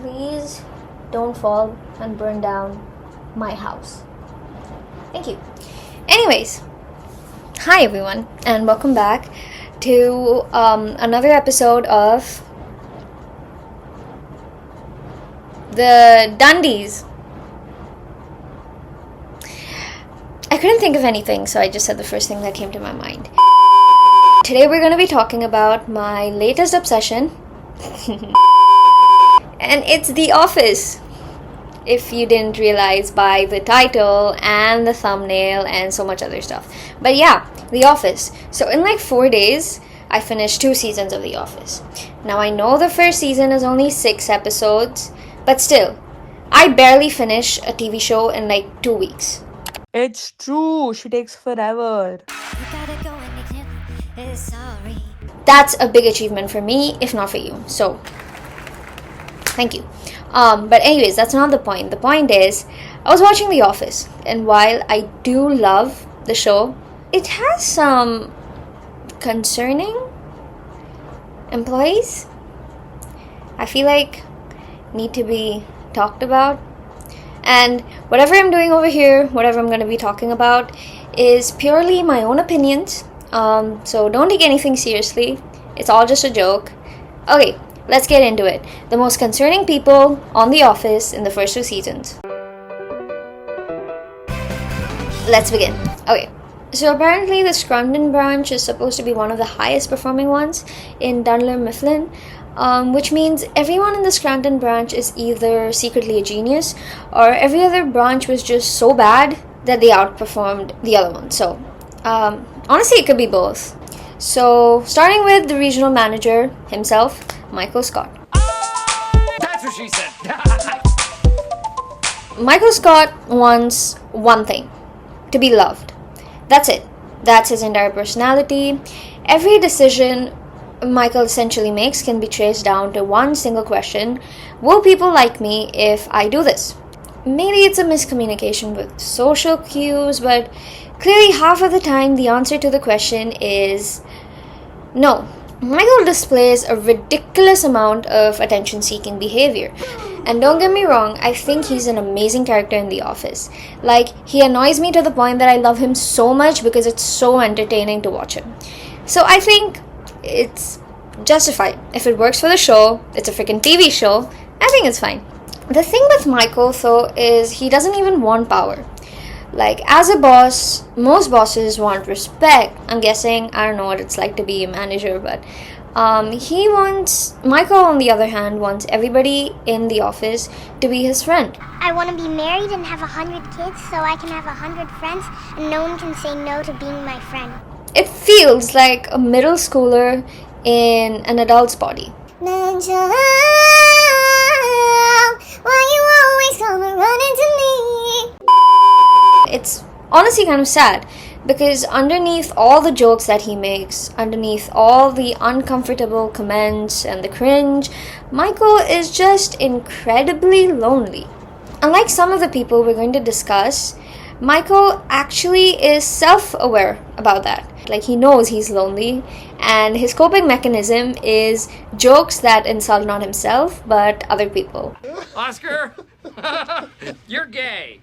please don't fall and burn down my house. Thank you. Anyways, hi everyone, and welcome back to another episode of the Dundies. I couldn't think of anything, so I just said the first thing that came to my mind. Today we're going to be talking about my latest obsession, and it's The Office. If you didn't realize by the title and the thumbnail and so much other stuff. But yeah, The Office. So in like 4 days, I finished 2 seasons of The Office. Now I know the first season is only 6 episodes, but still, I barely finish a TV show in like 2 weeks. It's true, she takes forever. That's a big achievement for me, if not for you. So, thank you. But anyways, that's not the point. The point is, I was watching The Office, and while I do love the show, it has some concerning employees I feel like need to be talked about. And whatever I'm doing over here, whatever I'm going to be talking about, is purely my own opinions. So don't take anything seriously. It's all just a joke. Okay, let's get into it. The most concerning people on The Office in the first 2 seasons. Let's begin. Okay, so apparently the Scranton branch is supposed to be one of the highest performing ones in Dunler Mifflin. Which means everyone in the Scranton branch is either secretly a genius or every other branch was just so bad that they outperformed the other one. So, honestly, it could be both. So, starting with the regional manager himself, Michael Scott. That's what she said. Michael Scott wants one thing: to be loved. That's it. That's his entire personality. Every decision Michael essentially makes can be traced down to one single question: will people like me if I do this? Maybe it's a miscommunication with social cues, but clearly half of the time the answer to the question is no. Michael displays a ridiculous amount of attention-seeking behavior. And don't get me wrong, I think he's an amazing character in The Office. Like, he annoys me to the point that I love him so much because it's so entertaining to watch him. So I think it's justified. If it works for the show, it's a freaking TV show, I think it's fine. The thing with Michael, though, is he doesn't even want power. Like, as a boss, most bosses want respect. I'm guessing, I don't know what it's like to be a manager, but Michael, on the other hand, wants everybody in the office to be his friend. I want to be married and have 100 kids so I can have 100 friends and no one can say no to being my friend. It feels like a middle schooler in an adult's body. Angel, why you always come and run into me? It's honestly kind of sad because underneath all the jokes that he makes, underneath all the uncomfortable comments and the cringe, Michael is just incredibly lonely. Unlike some of the people we're going to discuss, Michael actually is self-aware about that. Like, he knows he's lonely, and his coping mechanism is jokes that insult not himself, but other people. Oscar, you're gay.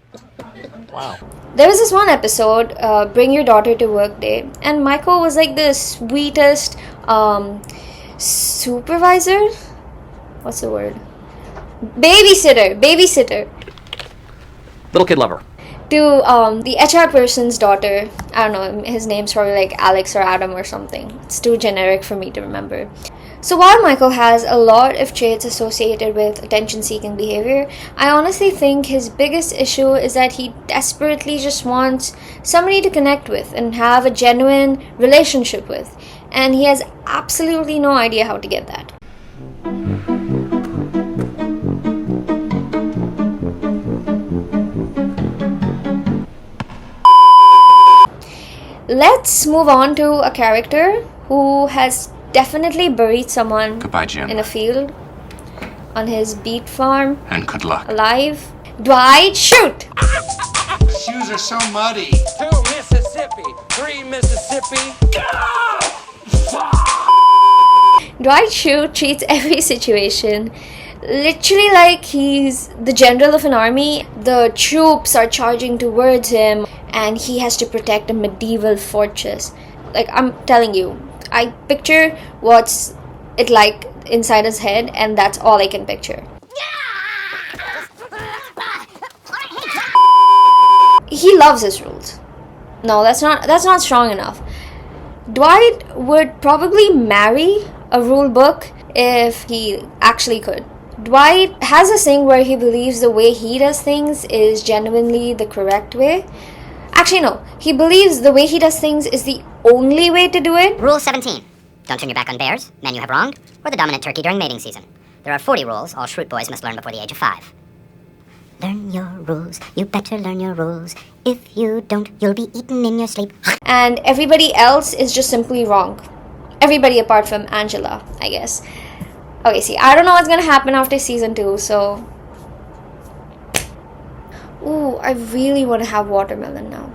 Wow. There was this one episode, Bring Your Daughter to Work Day, and Michael was like the sweetest supervisor? What's the word? Babysitter. Little kid lover. To the HR person's daughter. I don't know, his name's probably like Alex or Adam or something. It's too generic for me to remember. So while Michael has a lot of traits associated with attention-seeking behavior, I honestly think his biggest issue is that he desperately just wants somebody to connect with and have a genuine relationship with. And he has absolutely no idea how to get that. Let's move on to a character who has definitely buried someone Goodbye, Jim. in a field on his beet farm. And good luck. Alive. Dwight, shoot! Shoes are so muddy. 2 Mississippi, 3 Mississippi. Dwight Schrute treats every situation literally like he's the general of an army. The troops are charging towards him and he has to protect a medieval fortress. Like, I'm telling you, I picture what's it like inside his head, and that's all I can picture. He loves his rules. No, that's not strong enough. Dwight would probably marry a rule book if he actually could. Dwight has a thing where he believes the way he does things is genuinely the correct way. Actually, no. He believes the way he does things is the only way to do it. Rule 17. Don't turn your back on bears, men you have wronged, or the dominant turkey during mating season. There are 40 rules all Shroot boys must learn before the age of 5. Learn your rules. You better learn your rules. If you don't, you'll be eaten in your sleep. And everybody else is just simply wrong. Everybody apart from Angela, I guess. Okay, see, I don't know what's gonna happen after season 2, so... Ooh, I really want to have watermelon now.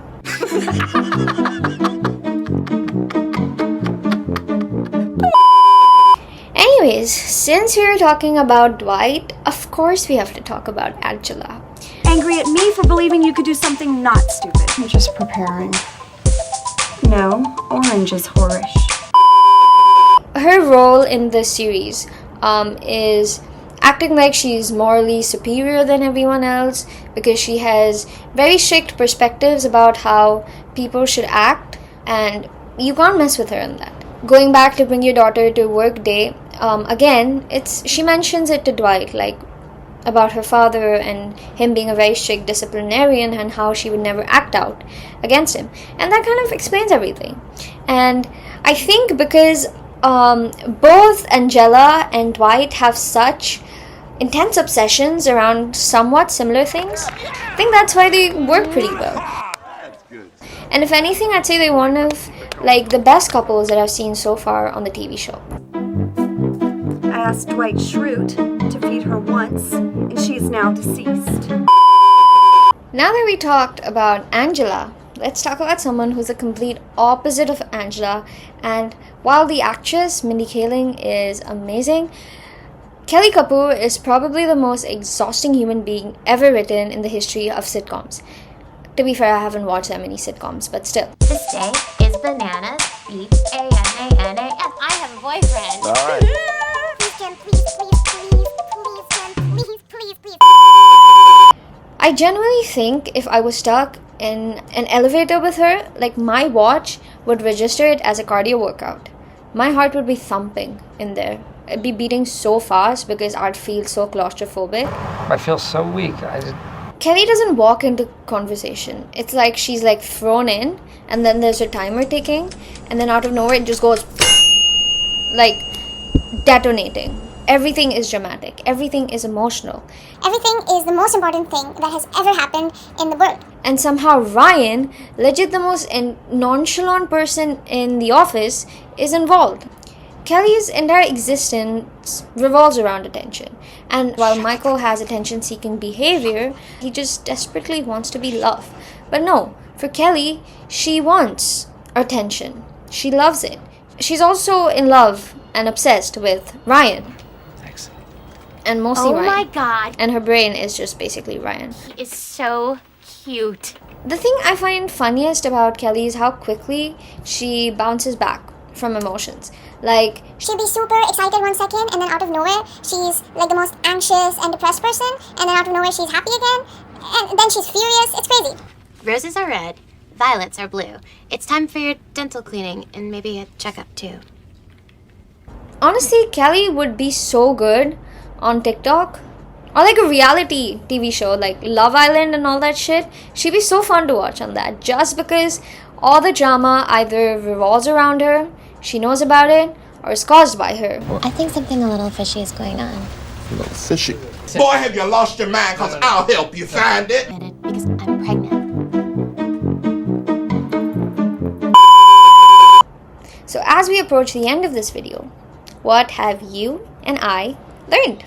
Anyways, since we're talking about Dwight, of course we have to talk about Angela. Angry at me for believing you could do something not stupid. I'm just preparing. No, orange is whorish. Her role in this series is acting like she's morally superior than everyone else because she has very strict perspectives about how people should act, and you can't mess with her on that. Going back to bring your daughter to work day, again, she mentions it to Dwight, like about her father and him being a very strict disciplinarian and how she would never act out against him, and that kind of explains everything. And I think because both Angela and Dwight have such intense obsessions around somewhat similar things, I think that's why they work pretty well. And if anything, I'd say they're one of like the best couples that I've seen so far on the TV show. I asked Dwight Schrute to feed her once, and she is now deceased. Now that we talked about Angela, let's talk about someone who's the complete opposite of Angela. And while the actress Mindy Kaling is amazing, Kelly Kapoor is probably the most exhausting human being ever written in the history of sitcoms. To be fair, I haven't watched that many sitcoms, but still. This day is bananas. B-A-N-A-N-A-S. I have a boyfriend. All right. Please, Jim, please, Jim, please. I genuinely think if I was stuck in an elevator with her, like my watch would register it as a cardio workout. My heart would be thumping in there. It'd be beating so fast because I'd feel so claustrophobic. I feel so weak. Kelly doesn't walk into conversation. It's like she's like thrown in, and then there's a timer ticking, and then out of nowhere it just goes like detonating. Everything is dramatic. Everything is emotional. Everything is the most important thing that has ever happened in the world. And somehow Ryan, legit the most nonchalant person in the office, is involved. Kelly's entire existence revolves around attention. And while Michael has attention-seeking behavior, he just desperately wants to be loved. But no, for Kelly, she wants attention. She loves it. She's also in love and obsessed with Ryan. Thanks. And mostly Ryan. Oh my god. And her brain is just basically Ryan. He is so cute. The thing I find funniest about Kelly is how quickly she bounces back from emotions. Like, She'll be super excited 1 second, and then out of nowhere, she's like the most anxious and depressed person, and then out of nowhere, she's happy again, and then she's furious. It's crazy. Roses are red, violets are blue. It's time for your dental cleaning and maybe a checkup too. honestly, Kelly would be so good on TikTok. Or like a reality TV show like Love Island and all that shit. She'd be so fun to watch on that. Just because all the drama either revolves around her, she knows about it, or is caused by her. I think something a little fishy is going on. A little fishy. Boy, have you lost your mind, because I'll help you find it. Because I'm pregnant. So as we approach the end of this video, what have you and I learned?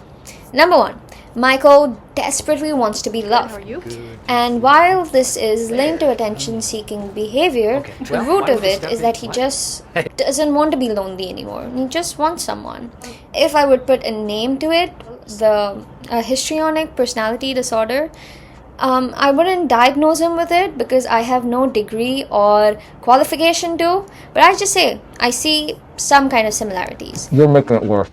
Number 1. Michael desperately wants to be loved. And while this is linked to attention-seeking behavior, the root of it is that he just doesn't want to be lonely anymore. He just wants someone. If I would put a name to it, histrionic personality disorder. I wouldn't diagnose him with it because I have no degree or qualification to, but I just say I see some kind of similarities. You're making it worse.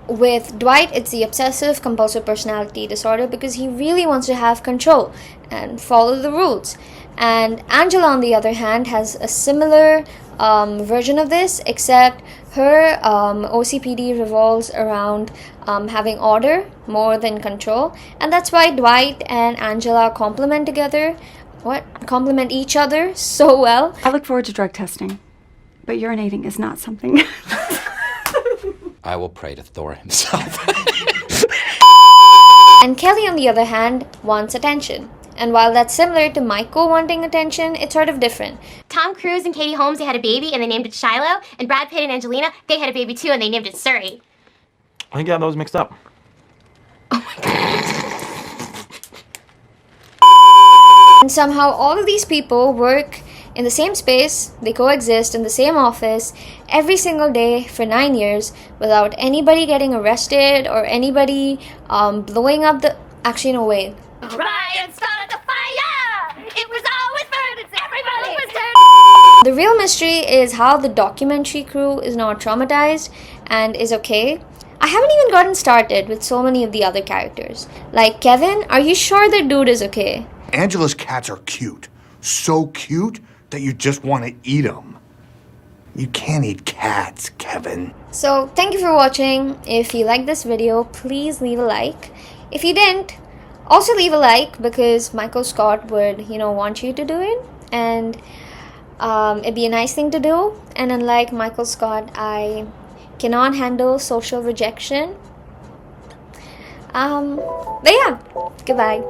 With Dwight, it's the obsessive compulsive personality disorder because he really wants to have control and follow the rules. And Angela, on the other hand, has a similar version of this, except her OCPD revolves around having order more than control. And that's why Dwight and Angela complement each other so well. I look forward to drug testing, but urinating is not something. I will pray to Thor himself. And Kelly, on the other hand, wants attention. And while that's similar to Michael wanting attention, it's sort of different. Tom Cruise and Katie Holmes, they had a baby and they named it Shiloh. And Brad Pitt and Angelina, they had a baby too and they named it Surrey. I think I got those mixed up. And somehow all of these people work in the same space, they coexist in the same office every single day for 9 years without anybody getting arrested or anybody blowing up the... Actually, no, wait. Ryan started the fire! It was always burned, everybody was turned. The real mystery is how the documentary crew is not traumatized and is okay. I haven't even gotten started with so many of the other characters. Like Kevin, are you sure the dude is okay? Angela's cats are cute. So cute that you just want to eat them. You can't eat cats, Kevin. So, thank you for watching. If you liked this video, please leave a like. If you didn't, also leave a like because Michael Scott would, want you to do it. And it'd be a nice thing to do. And unlike Michael Scott, I cannot handle social rejection. But yeah, goodbye.